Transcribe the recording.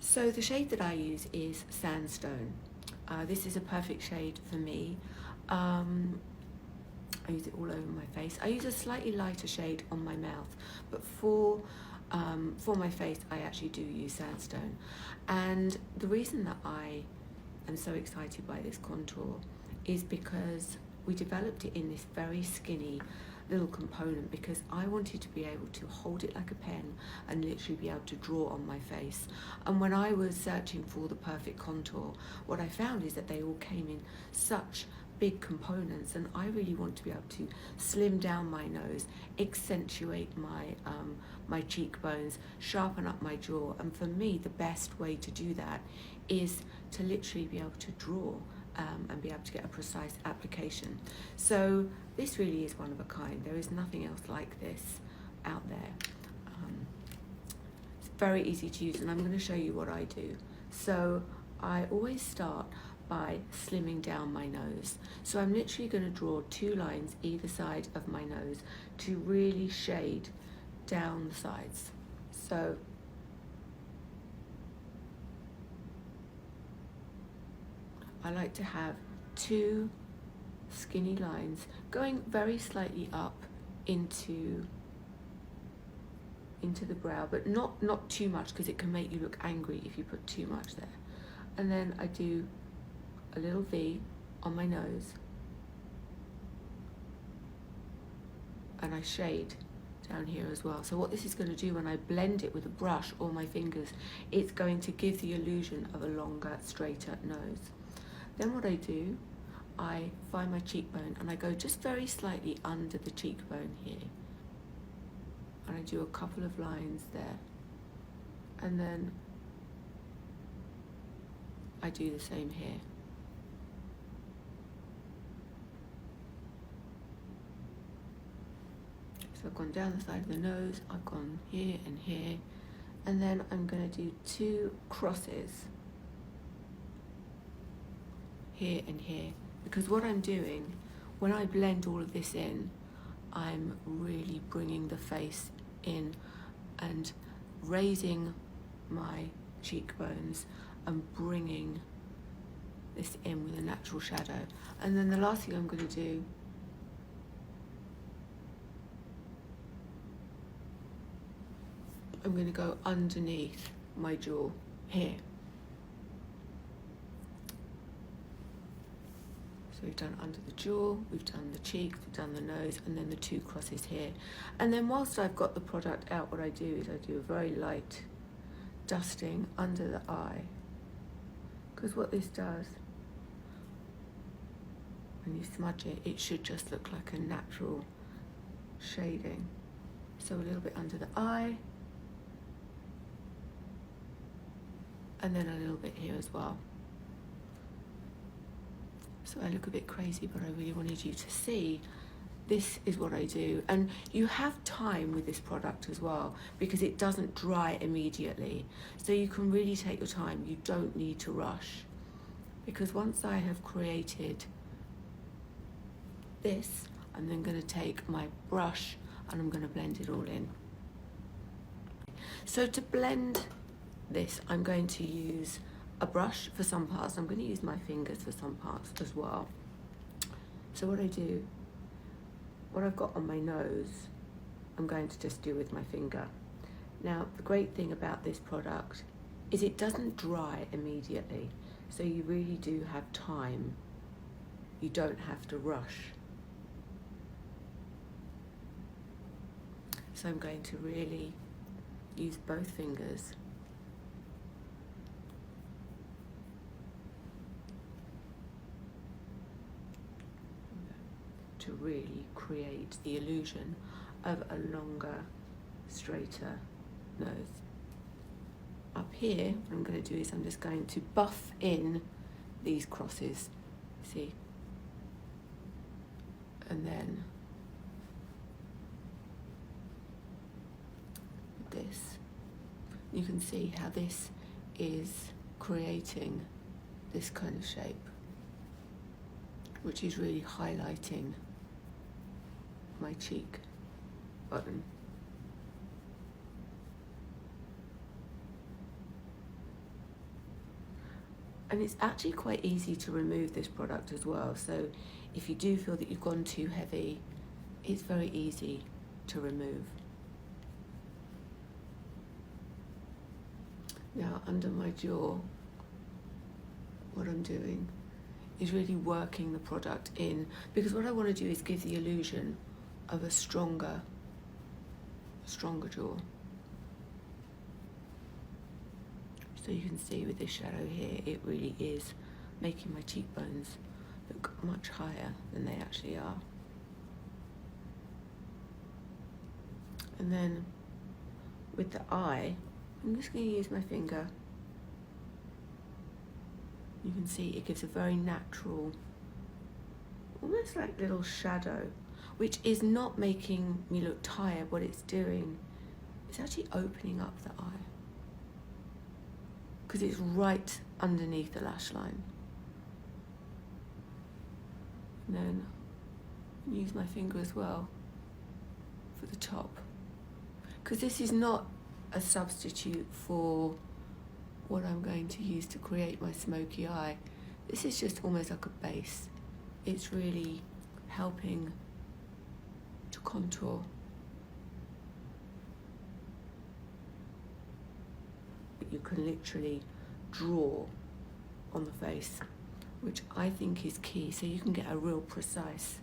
So the shade that I use is Sandstone. This is a perfect shade for me. I use it all over my face. I use a slightly lighter shade on my mouth, but for my face, I actually do use Sandstone. And the reason that I am so excited by this contour is because we developed it in this very skinny little component because I wanted to be able to hold it like a pen and literally be able to draw on my face. And when I was searching for the perfect contour, what I found is that they all came in such big components, and I really want to be able to slim down my nose, accentuate my cheekbones, sharpen up my jaw. And for me, the best way to do that is to literally be able to draw and be able to get a precise application. So this really is one of a kind. There is nothing else like this out there. It's very easy to use, and I'm going to show you what I do. So I always start by slimming down my nose. So I'm literally going to draw 2 lines either side of my nose to really shade down the sides. So I like to have 2 skinny lines going very slightly up into the brow, but not too much, because it can make you look angry if you put too much there. And then I do a little V on my nose, and I shade down here as well. So what this is going to do when I blend it with a brush or my fingers, it's going to give the illusion of a longer, straighter nose. Then what I do, I find my cheekbone and I go just very slightly under the cheekbone here, and I do a couple of lines there, and then I do the same here. So I've gone down the side of the nose, I've gone here and here, and then I'm going to do 2 crosses here and here, because what I'm doing when I blend all of this in, I'm really bringing the face in and raising my cheekbones and bringing this in with a natural shadow. And then the last thing I'm going to do, I'm going to go underneath my jaw here. So we've done under the jaw, we've done the cheeks, we've done the nose, and then the 2 crosses here. And then whilst I've got the product out, what I do is I do a very light dusting under the eye. Because what this does, when you smudge it, it should just look like a natural shading. So a little bit under the eye, and then a little bit here as well. So I look a bit crazy, but I really wanted you to see this is what I do. And you have time with this product as well, because it doesn't dry immediately. So you can really take your time. You don't need to rush. Because once I have created this, I'm then going to take my brush and I'm going to blend it all in. So to blend this, I'm going to use a brush for some parts. I'm going to use my fingers for some parts as well. So what I do, what I've got on my nose, I'm going to just do with my finger. Now, the great thing about this product is it doesn't dry immediately. So you really do have time. You don't have to rush. So I'm going to really use both fingers to really create the illusion of a longer, straighter nose. Up here, what I'm going to do is I'm just going to buff in these crosses, see? And then this, you can see how this is creating this kind of shape, which is really highlighting my cheek button. And it's actually quite easy to remove this product as well. So if you do feel that you've gone too heavy, it's very easy to remove. Now under my jaw, what I'm doing is really working the product in, because what I want to do is give the illusion of a stronger jaw. So you can see with this shadow here, it really is making my cheekbones look much higher than they actually are. And then with the eye, I'm just going to use my finger. You can see it gives a very natural, almost like little shadow, which is not making me look tired. What it's doing is actually opening up the eye, because it's right underneath the lash line. And then use my finger as well for the top, because this is not a substitute for what I'm going to use to create my smoky eye. This is just almost like a base. It's really helping to contour. You can literally draw on the face, which I think is key, so you can get a real precise